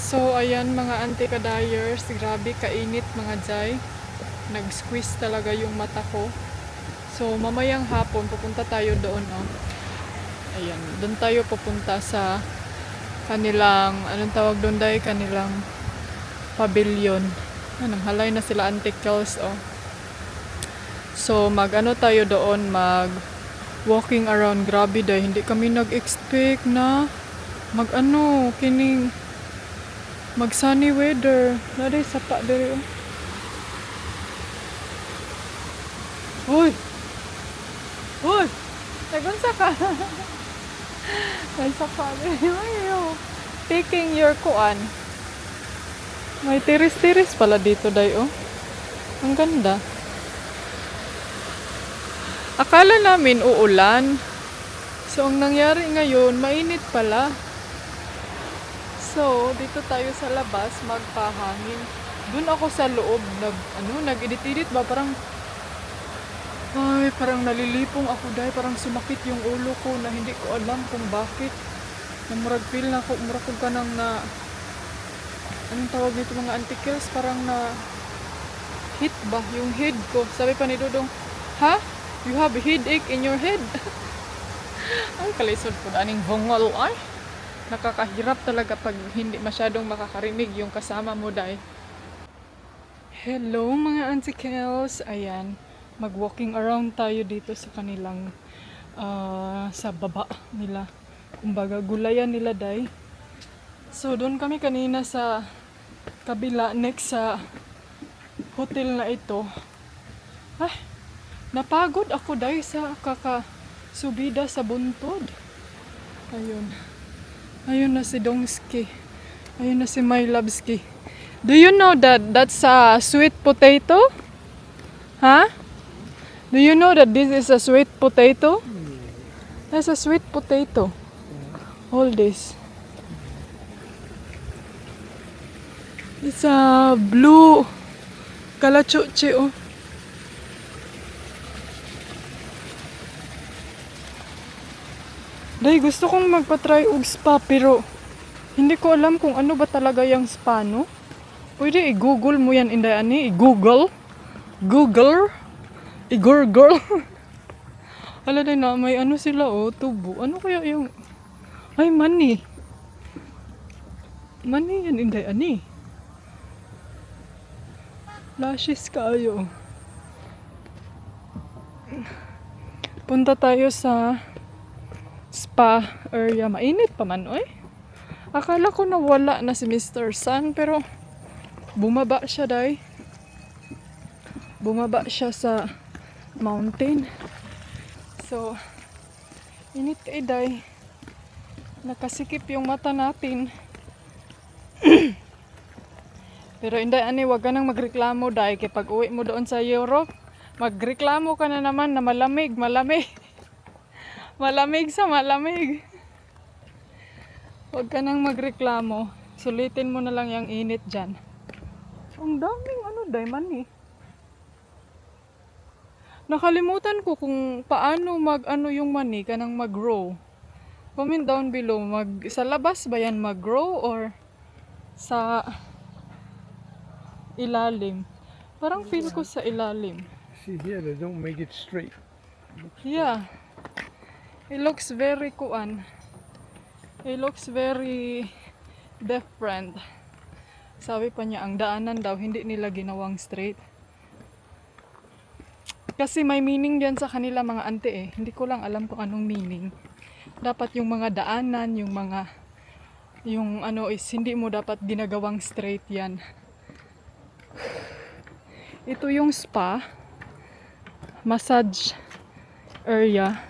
So ayan mga anti-ka-dyers, grabe kainit mga jay. Nag-squeeze talaga yung mata ko. So mamayang hapon pupunta tayo doon, oh. Ayan, doon tayo pupunta sa kanilang, anong tawag doon day? Kanilang pavilion. Anong halay na sila anti-kills, oh. So mag-ano tayo doon, walking around. Grabe day, hindi kami nag-expect na mag-ano, kining mag sunny weather. Naday sapa dere, oh. Uy! Uy! Nagunsa ka? May sapa dere. Ayo. Taking your kuan. May tiris-tiris pala dito day, oh. Ang ganda. Akala namin uulan. So ang nangyari ngayon, mainit pala. So, dito tayo sa labas, magpahangin. Doon ako sa loob, nag-edit-edit ba? Parang nalilipong ako dahil parang sumakit yung ulo ko na hindi ko alam kung bakit. Namurag feel na ako, murag ko ka nang na, anong tawag dito mga anti-kills? Parang na hit ba yung head ko. Sabi pa ni Dudong, ha? You have a headache in your head? Ang kalisod ko, aning bongol ay. Nakakahirap talaga pag hindi masyadong makakarinig yung kasama mo dahil. Hello mga anti-kills. Ayan, mag-walking around tayo dito sa kanilang sa baba nila. Kumbaga gulayan nila dahil. So doon kami kanina sa kabila next sa hotel na ito. Ay, napagod ako dahil sa kakasubida sa buntod. Ayun. Ayun na si Dongski. Ayun na si Mylabski. Do you know that that's a sweet potato? Huh? Do you know that this is a sweet potato? That's a sweet potato. All this. It's a blue kalachuchi, oh. Day, gusto kong magpa-try og spa pero hindi ko alam kung ano ba talaga yung spa, no? Pwede i-google mo yan, Inday Ani. I-google. Google. I-gurgle. Hala day na, may ano sila, oh, tubo. Ano kaya yung... Ay, money. Money yan, Inday Ani. Lashes kayo. Punta tayo sa spa area. Mainit pa man, oy. Akala ko nawala na si Mr. Sun pero bumaba siya day. Bumaba siya sa mountain. So, init kay day. Nakasikip yung mata natin. Pero Inday Ani, wag ka nang magreklamo day kay pag uwi mo doon sa Europe, magreklamo ka na naman na malamig. Malamig sa malamig. Huwag ka nang magreklamo. Sulitin mo na lang yung init dyan. Ang daming diamond eh. Nakalimutan ko kung paano yung mani kanang mag-grow. Comment down below. Sa labas ba yan mag-grow or sa ilalim? Parang feel ko sa ilalim. See here, they don't make it straight. Yeah. It looks very It looks very different. Sabi pa niya, ang daanan daw, hindi nila ginawang straight. Kasi may meaning diyan sa kanila mga ante eh. Hindi ko lang alam kung anong meaning. Dapat yung mga daanan, yung ano is hindi mo dapat ginagawang straight yan. Ito yung spa. Massage area.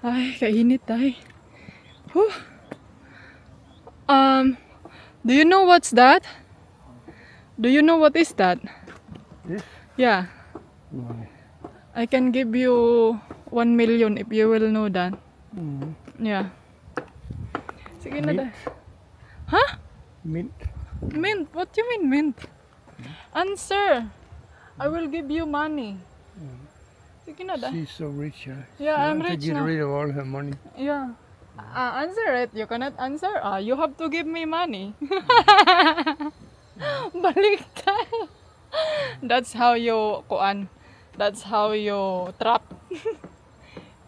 Ay, kainit ay. Whew. Do you know what's that? Do you know what is that? This? Yeah. No. I can give you 1 million if you will know that. Mm. Yeah. Sige na Mint? dahil. Huh? Mint. Mint? What do you mean mint? Answer. I will give you money. Sige na dahil. She's so rich. Yeah, She I'm wants rich to get now. rid of all her money. Yeah. Answer it. You cannot answer. You have to give me money. Baliktad. That's how you kuan. That's how you trap.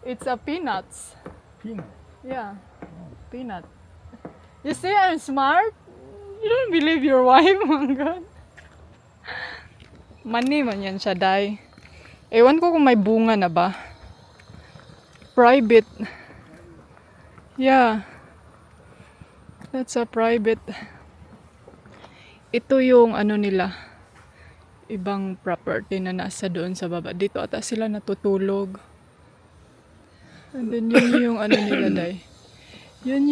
It's a peanuts. Peanut. Yeah, peanut. You say I'm smart? You don't believe your wife, my God. Money man yan siya, day. Ewan ko kung may bunga na ba. Private. Yeah. That's a private. Ito yung ano nila. Ibang property na nasa doon sa baba. Dito ata sila natutulog. And then yun yung ano nila, day. Yun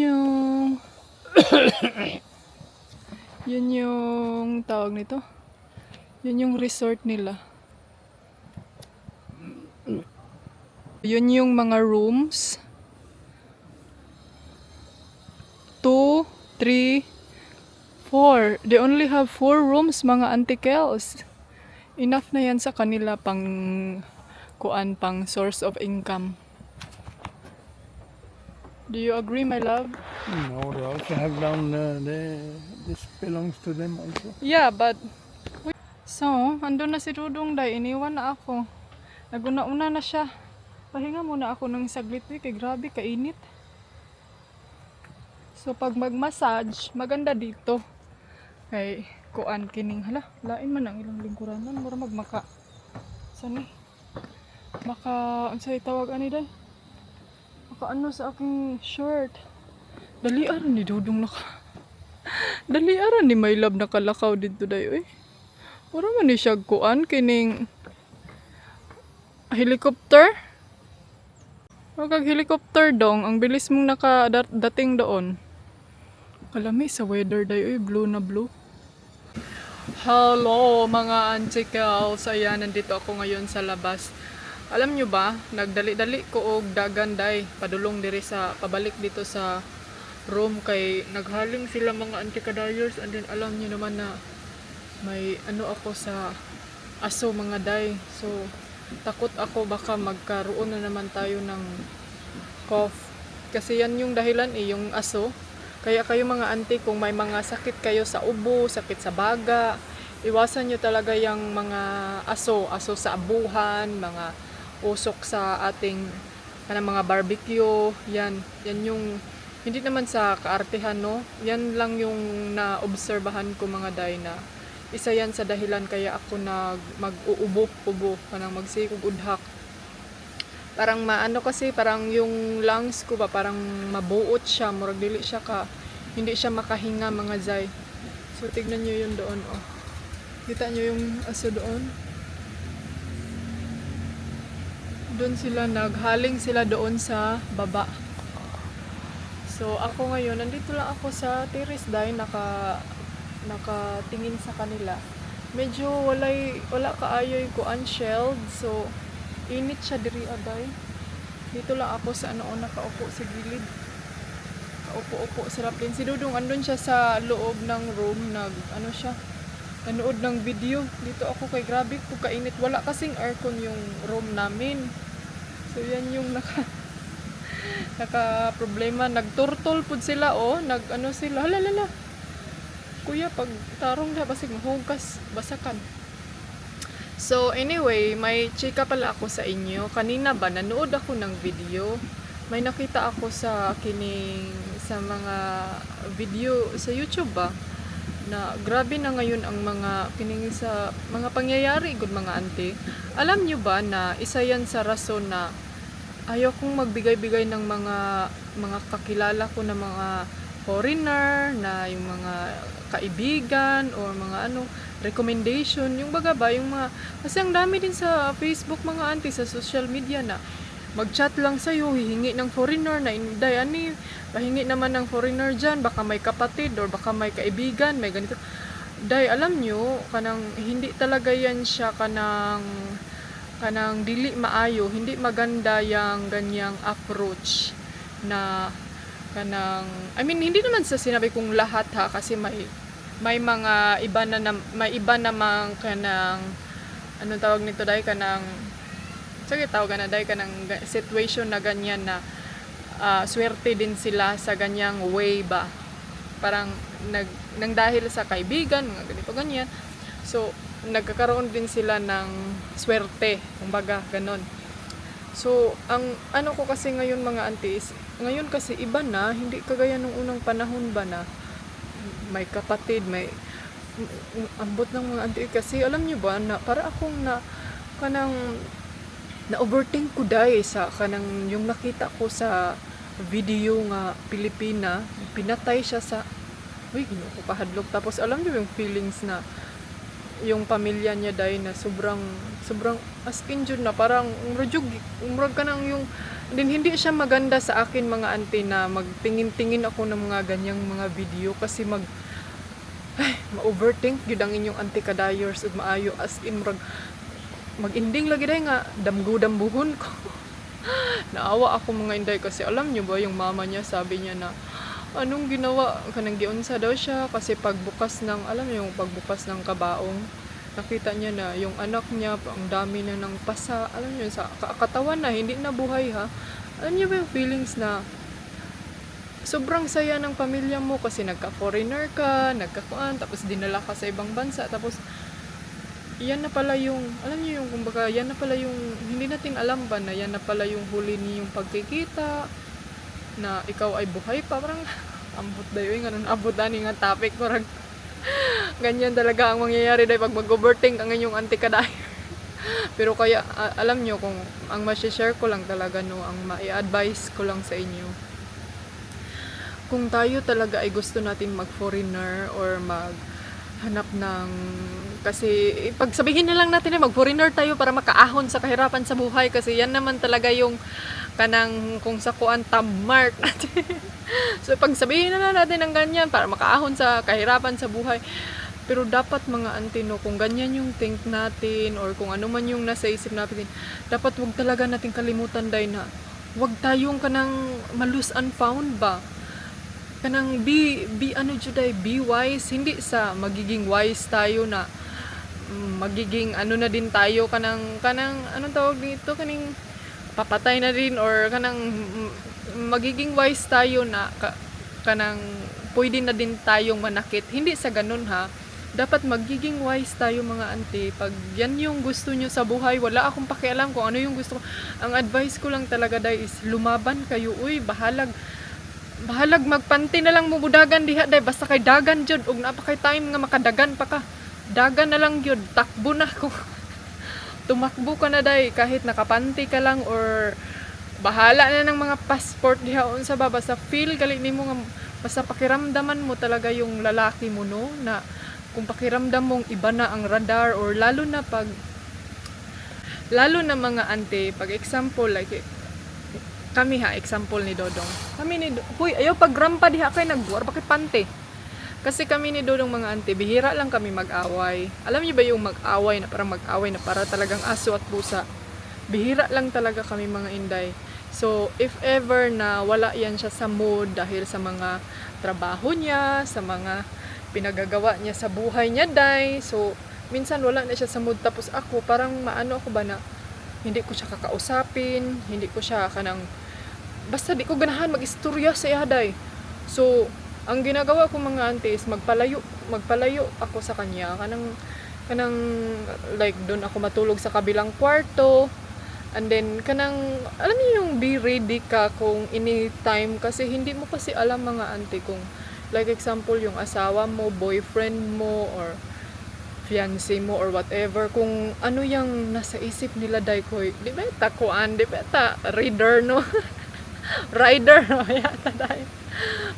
yung tawag nito. Yun yung resort nila. Yun yung mga rooms. 2, 3, 4. They only have 4 rooms, mga antikels. Enough na yan sa kanila pang kuan, pang source of income. Do you agree, my love? No, they also have down this belongs to them also. Yeah, but... So, andun na si Dudong, day. Iniwan na ako. Naguna-una na siya. Pahinga muna ako ng saglit, kay grabe, kainit. So, pag mag-massage, maganda dito. Kay, kuan kining, hala, lain man ang ilang lingkuranan. Mura magmaka. Saan eh? Maka, ang sa'yo tawag ani, day? Maka ano sa aking shirt. Daliaran ni Dudong Daliaran ni my love nakalakaw dito, day, eh. Mura man ni siya kuan kining helicopter. Kag helicopter dong, ang bilis mong nakadating doon. Kalami sa weather day, blue na blue. Hello mga antikels, ayan, nandito ako ngayon sa labas. Alam nyo ba, nagdali-dali ko og dagan day, padulong diri sa, pabalik dito sa room kay naghaling sila mga antikadayers, and then alam nyo naman na may ano ako sa aso mga day. So, takot ako baka magkaroon na naman tayo ng cough. Kasi yan yung dahilan yung aso. Kaya kayo mga auntie, kung may mga sakit kayo sa ubo, sakit sa baga, iwasan nyo talaga yung mga aso sa abuhan, mga usok sa ating mga barbecue. Yan yung, hindi naman sa kaartehan, no? Yan lang yung naobserbahan ko mga day na isa yan sa dahilan kaya ako mag-uubo, kanang magsikog udhak. Parang maano kasi, parang yung lungs ko ba, parang mabuot siya, murag dili siya hindi siya makahinga mga zay. So tignan nyo yun doon, oh. Kita nyo yung aso doon? Doon sila, naghaling sila doon sa baba. So ako ngayon, nandito lang ako sa terrace dahil nakatingin sa kanila. Medyo wala kaayoy ko unshelled, so init siya diri aday. Dito lang ako sa nakaupo sa gilid. Kaupo-upo sa lapin. Si Dudong andun siya sa loob ng room, nanood ng video. Dito ako kay grabe ko kainit. Wala kasing aircon yung room namin. So yan yung naka problema. Nagturtol pud sila, oh. Sila. Halalala. Kuya, pag tarong na, basig mahugas, basakan. So, anyway, may chika pala ako sa inyo. Kanina ba, nanood ako ng video. May nakita ako sa mga video sa YouTube ba, na grabe na ngayon ang mga sa mga pangyayari, good mga auntie. Alam nyo ba na isa yan sa rason na ayaw kong magbigay-bigay ng mga kakilala ko na mga foreigner, na yung mga kaibigan or mga recommendation, yung baga ba, yung mga, kasi ang dami din sa Facebook mga auntie, sa social media na mag-chat lang sa'yo, hihingi ng foreigner na inday, pahingi naman ng foreigner dyan, baka may kapatid or baka may kaibigan, may ganito. Day, alam nyo, hindi talaga yan siya kanang dili maayo, hindi maganda yung ganyang approach na hindi naman sa sinabi kong lahat ha, kasi may mga iba namang anong tawag nito day, sige tawag na day, situation na ganyan na swerte din sila sa ganyang way ba. Parang nang dahil sa kaibigan, mga ganito ganyan. So, nagkakaroon din sila ng swerte, kumbaga ganon. So, ang ano ko kasi ngayon mga aunties, ngayon kasi iba na, hindi kagaya nung unang panahon ba na may kapatid, may ambot ng mga auntie kasi alam niyo ba na para akong kanang na overthink ko dahil sa kanang yung nakita ko sa video nga Pilipina, pinatay siya sa ginoo ko kahadlok. Tapos alam niyo yung feelings na yung pamilya niya dahil na sobrang as injured na parang umrag ka nang yung din hindi siya maganda sa akin mga auntie na magtingin-tingin ako ng mga ganyang mga video kasi ma-overthink gyud ang inyong auntie kadayors ug maayo as in mag-ending lagi dai nga damgo-dambuhon ko. Naawa ako mga inday kasi alam niyo ba yung mama niya sabi niya na anong ginawa kanang giunsa daw siya kasi pagbukas ng alam niyo yung pagbukas ng kabaong nakita niya na yung anak niya ang dami na ng pasa alam niyo sa katawan na hindi na buhay ha. Alam niyo ba yung feelings na sobrang saya ng pamilya mo kasi nagka-foreigner ka, nagkakuan, tapos dinala ka sa ibang bansa, tapos yan na pala yung, alam niyo yung kumbaga, yan na pala yung, hindi natin alam ba na yan na pala yung huli niyong pagkikita, na ikaw ay buhay pa, parang ambot dayo yung ganun, abutan nga topic, parang ganyan talaga ang mangyayari dahil pag mag-overthink ang inyong auntie ka dahil. Pero kaya, alam niyo kung ang ma-share ko lang talaga, no, ang ma-advise ko lang sa inyo, kung tayo talaga ay gusto natin mag-foreigner or maghanap ng kasi pagsabihin na lang natin na mag-foreigner tayo para makaahon sa kahirapan sa buhay kasi yan naman talaga yung kanang kung sa kuan tab mark natin. So pagsabihin na lang natin ng ganyan para makaahon sa kahirapan sa buhay. Pero dapat mga auntie no, kung ganyan yung think natin or kung ano man yung nasa isip natin, dapat wag talaga natin kalimutan dahil na wag tayong kanang malose and found ba. Kanang be wise, hindi sa magiging wise tayo na magiging ano na din tayo kanang anong tawag dito kaning papatay na din or kanang magiging wise tayo na kanang pwede na din tayong manakit. Hindi sa ganun ha. Dapat magiging wise tayo mga auntie. Pag yan yung gusto nyo sa buhay, wala akong pakialam kung ano yung gusto ko. Ang advice ko lang talaga dahil is lumaban kayo. Uy, bahalag magpanti na lang mo budagan diha day basta kay dagan jud ug napaka kay time nga makadagan pa ka dagan na lang jud takbo na ko tumakbo ka na day kahit nakapanti ka lang or bahala na ng mga passport diha unsa ba basta feel gali nimo nga basta pakiramdaman mo talaga yung lalaki mo no na kung pakiramdam mong iba na ang radar or lalo na mga auntie pag example like kami ha, example ni Dodong. Huy, ayaw pagrampa diha kay nagbuwar, bakit pante? Kasi kami ni Dodong mga auntie, bihira lang kami mag-away. Alam niyo ba yung mag-away na para talagang aso at pusa? Bihira lang talaga kami mga inday. So, if ever na wala yan siya sa mood dahil sa mga trabaho niya, sa mga pinagagawa niya sa buhay niya day, so, minsan wala na siya sa mood. Tapos ako, parang maano ako ba na, hindi ko siya kakausapin, hindi ko siya basta di ko ganahan mag-istorya sa ihaday. So, ang ginagawa ko mga auntie is magpalayo ako sa kanya. Kanang like doon ako matulog sa kabilang kwarto. And then, alam niyo yung be ready ka kung anytime kasi hindi mo kasi alam mga auntie kung like example yung asawa mo, boyfriend mo, or fiancé mo or whatever, kung ano yung nasa isip nila day ko, di ba reader no? Rider no yata dai.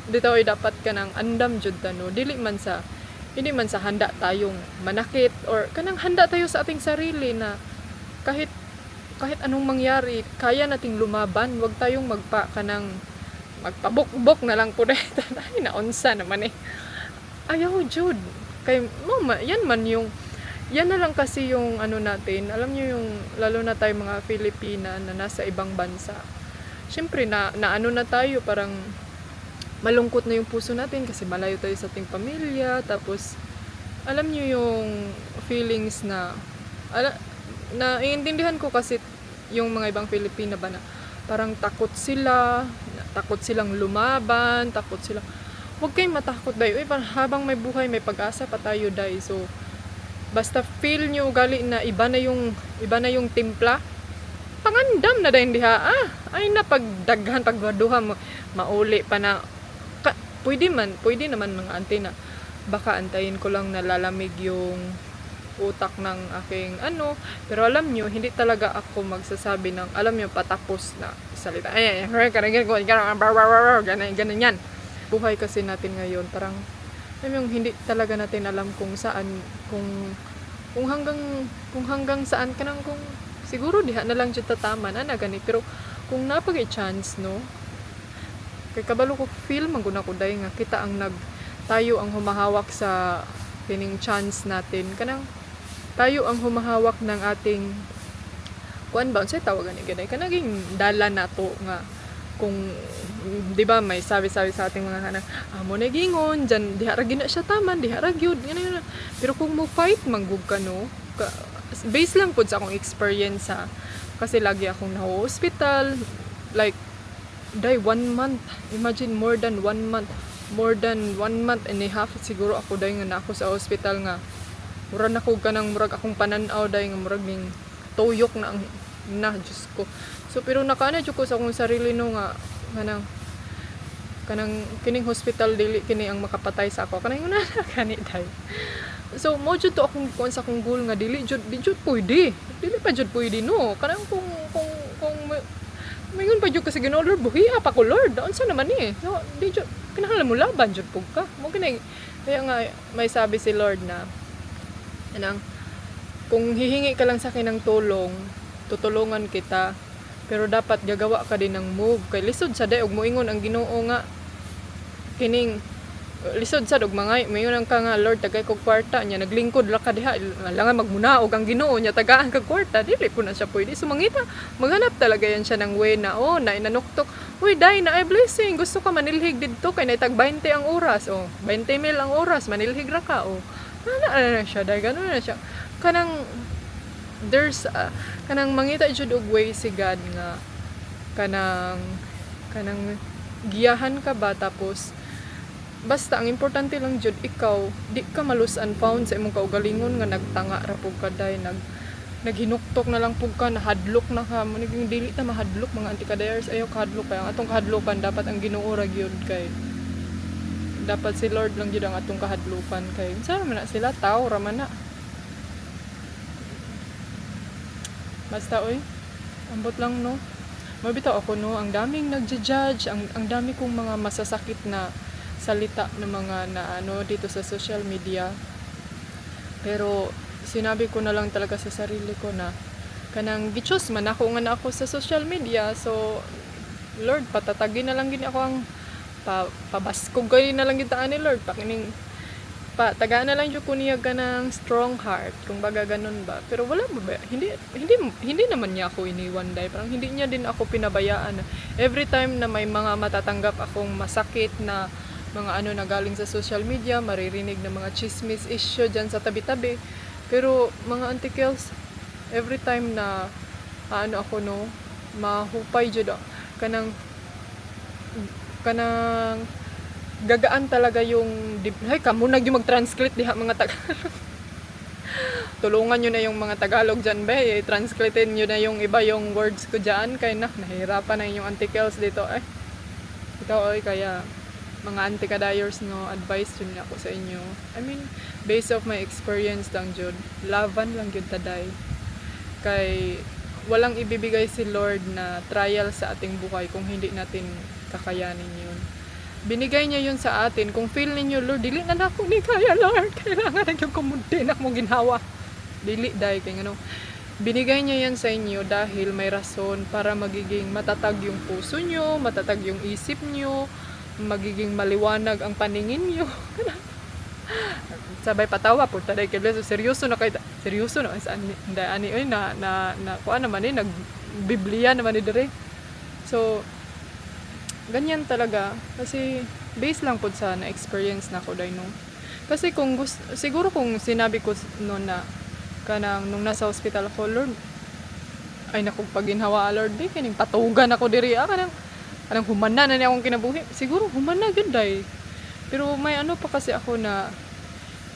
Dito ay dapat ka nang andam jud no. Hindi man sa handa tayong manakit or kanang handa tayo sa ating sarili na kahit anong mangyari, kaya nating lumaban. Wag tayong magpabukbok na lang po dahil ay naunsa naman eh. Ayaw jud. Kay mama, yan na lang kasi yung ano natin. Alam niyo yung lalo na tayo mga Filipina na nasa ibang bansa. Siyempre na ano na tayo, parang malungkot na yung puso natin kasi malayo tayo sa ating pamilya. Tapos alam niyo yung feelings na iintindihan ko kasi yung mga ibang Filipina ba na parang takot sila takot silang lumaban, takot silang, huwag kayong matakot dayo. Habang may buhay, may pag-asa pa tayo dayo. So, basta feel nyo gali na iba na yung timpla, pangandam na dayon diha. Ay na pagdaghan, pagwaduha mo, mauli pa na. Pwede naman mga auntie na, baka antayin ko lang nalalamig yung utak ng aking pero alam nyo, hindi talaga ako magsasabi ng, alam nyo, patapos na salita. Ganun yan. Buhay kasi natin ngayon, parang, alam yung hindi talaga natin alam kung saan, kung hanggang saan ka nang, kung siguro diha na lang dyan tataman, gani. Pero kung napag-chance, no, kay kabalo ko feel maguna ko dahil nga kita tayo ang humahawak sa kining chance natin, kanang tayo ang humahawak ng ating kuan ba unsay tawagan ni ganay kanaging dala nato nga, kung di ba may sabi-sabi sa ating mga kanang amo na gingon diyan diha ra gina siya taman, diha ra gyud ganyan. Pero kung mo fight manggug ka, no, base lang pud sa akong experience kasi lagi akong na-hospital, like day 1 month, imagine more than 1 month and a half siguro ako day nga na ako sa hospital nga murag na ko kanang murag akong pananaw day nga murag ning tuyok na Diyos ko. So pero nakaana jud ko sa akong sarili no nga kanang kining hospital dili kini ang makapatay sa ako kanang una kani day. So mo jud to akong kuan sa akong goal nga dili jud pa jud pwede no kanang kung mayon pa jud kasi Ginoo Lord buhiha pa ko Lord unsa naman ni so di jud kinahanglan mo laban jud pug ka mo kini kaya nga may sabi si Lord na anang kung hihingi ka lang sa akin ng tulong tutulungan kita, pero dapat gagawa ka din ng move kay lisod sa day ug moingon ang Ginoo nga kining lisod sad og mga mayon ang ka nga Lord tagay kog kwarta nya naglingkod ra ka diha langan magmunaog ang Ginoo nya tagaan kag kwarta dili ko na siya pwede sumangita maghanap talaga yan siya ng way na na inanuktok uy day na ay blessing gusto ka manilhig didto kay naitag 20 ang oras 20 mil ang oras manilhig ra ka na siya day gano'n na siya kanang there's kanang mangita jud og way si God nga kanang giyahan ka ba tapos basta ang importante lang jud ikaw di ka malus and found sa imong kaugalingon nga nagtanga ra pug kaday naghinuktok na lang pug ka nahadlok na ka mo naging dili ta mahadlok mga antikadayers ayaw kahadlok kay ang atong kahadlokan dapat ang Ginoo ra gyud kay dapat si Lord lang gyud ang atong kahadlukan kay unsa man na sila tao ra man na basta ambot lang no mabitaw ako no ang daming nagja-judge ang dami kong mga masasakit na salita ng mga dito sa social media, pero sinabi ko na lang talaga sa sarili ko na kanang gichos man ako nga na ako sa social media, so Lord patatagin na lang gini ako ang pabaskog kayo na lang gitaan ni Lord pakining tagaan na lang jud ko niya ganang strong heart kung baga ganun ba, pero wala ba hindi naman niya ako iniwan dahil parang hindi niya din ako pinabayaan every time na may mga matatanggap akong masakit na mga na galing sa social media, maririnig na mga chismis issue dyan sa tabi-tabi. Pero mga antikels, every time na ako no, mahupay jud kanang gagaan talaga yung ay kamo nag yung mag-translate diha mga Tagalog. Tulungan nyo na yung mga Tagalog dyan ba, translatein nyo na yung iba yung words ko dyan kay nahihirapan na yung antikels dito ikaw kaya mga antikadayers no, advice yun ako sa inyo. I mean, based of my experience lang jud, laban lang jud taday. Kay walang ibibigay si Lord na trial sa ating buhay kung hindi natin kakayanin yun. Binigay niya yun sa atin. Kung feel ninyo, Lord, dili na ako ni kaya, Lord. Kailangan na yung kumunti na mong ginhawa. Dili, dahil kay binigay niya yan sa inyo dahil may rason para magiging matatag yung puso nyo, matatag yung isip nyo, magiging maliwanag ang paningin nyo. Sabay patawa po taday kay Bless. Seryoso na saan na kuan naman nag Biblia naman ni dire. So ganyan talaga kasi base lang po sa na experience na ko day no. Kasi kung siguro kung sinabi ko noon na kanang nung nasa hospital ako, Lord ay naku paginhawa Lord di kining patugan ako diri kanang Anong humana na niya akong kinabuhi. Siguro humana gyud day. Pero may ano pa kasi ako na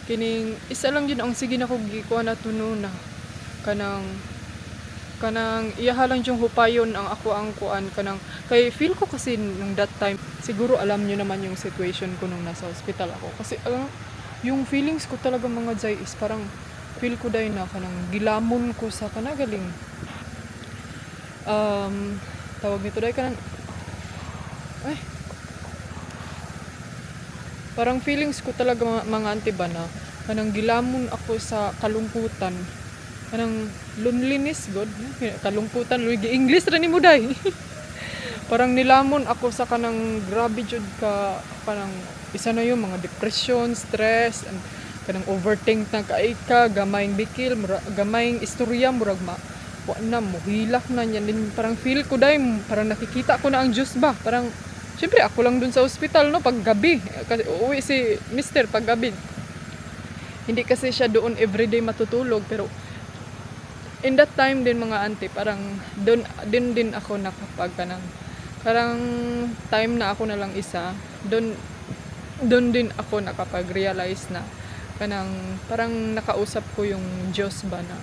kining isa lang yun ang sige na ko gikuha na tuno na kanang iyaha lang yung hupayon ang ako ang kuan kanang kay feel ko kasi nung that time siguro alam niyo naman yung situation ko nung nasa hospital ako kasi yung feelings ko talaga mga Jai is parang feel ko dahil na kanang gilamon ko sa kanagaling tawag nito dahil kanang ay parang feelings ko talaga mga auntie ba na kanang gilamon ako sa kalungkutan kanang loneliness god kalungkutan lugi English ra nimo day parang nilamon ako sa kanang grabe jud ka kanang isa na yung mga depression stress and kanang overthink na ka gamayng bikil gamayng istorya murag wa na mo hilak na niyan din parang feel ko day parang nakikita ko na ang Diyos ba parang syempre ako lang dun sa ospital no pag gabi kasi uuwi si mister pag gabi hindi kasi siya doon everyday matutulog pero in that time din mga auntie parang doon din ako nakapag kanang parang time na ako na lang isa doon din ako nakapag-realize na kanang parang nakausap ko yung Diyos ba na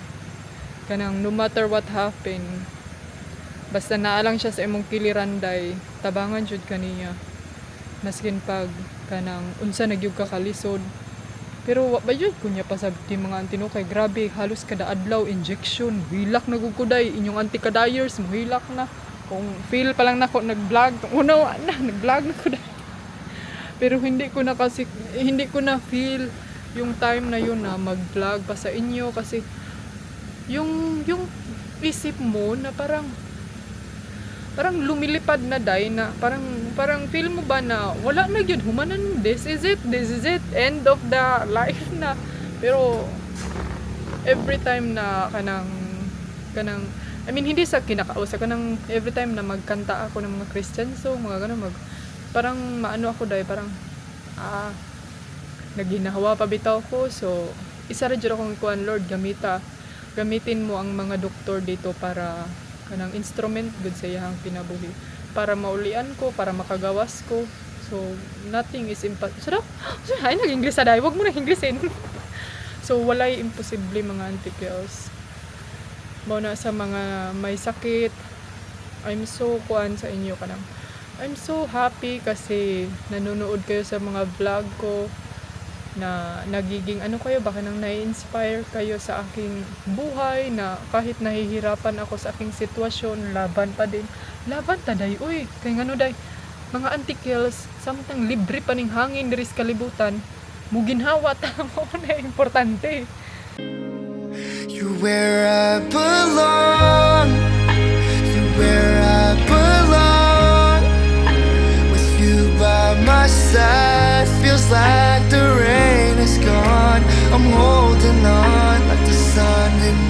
kanang no matter what happen basta naa lang siya sa imong kiliranday tabangan jud kaniya maskin pag kanang unsa nagyug ka kalisod pero wa ba yun kunya pa sa di mga antino kay grabe halos kada adlaw injection hilak na guguday inyong anti-kadayers mo hilak na kung feel pa lang nako nag-vlog una na nag-vlog na ko pero hindi ko na feel yung time na yun na mag-vlog pa sa inyo kasi yung isip mo na parang lumilipad na day na parang feel mo ba na wala na yun humanan this is it end of the life na pero every time na kanang I mean hindi sa kinakausap kanang every time na magkanta ako ng mga Christian song mga ganun parang maano ako day parang naginahawa pa bitaw ko so isa ra jud akong kuan Lord gamitin mo ang mga doktor dito para kanang instrument good sa iyang pinabuhi para maulian ko para makagawas ko so nothing is impossible ay nag-English sa day wag mo na Englishin so walay imposible mga auntie girls mao na sa mga may sakit I'm so kuan sa inyo kanang I'm so happy kasi nanonood kayo sa mga vlog ko na nagiging ano kayo baka nang na-inspire kayo sa aking buhay na kahit nahihirapan ako sa aking sitwasyon laban taday uy kay ngano day mga auntie kills samtang libre pa ning hangin diri sa kalibutan muginhawa ta mo na importante You're where I belong. You're where I belong. With you by my side, feels like the rain is gone. I'm holding on like the sun in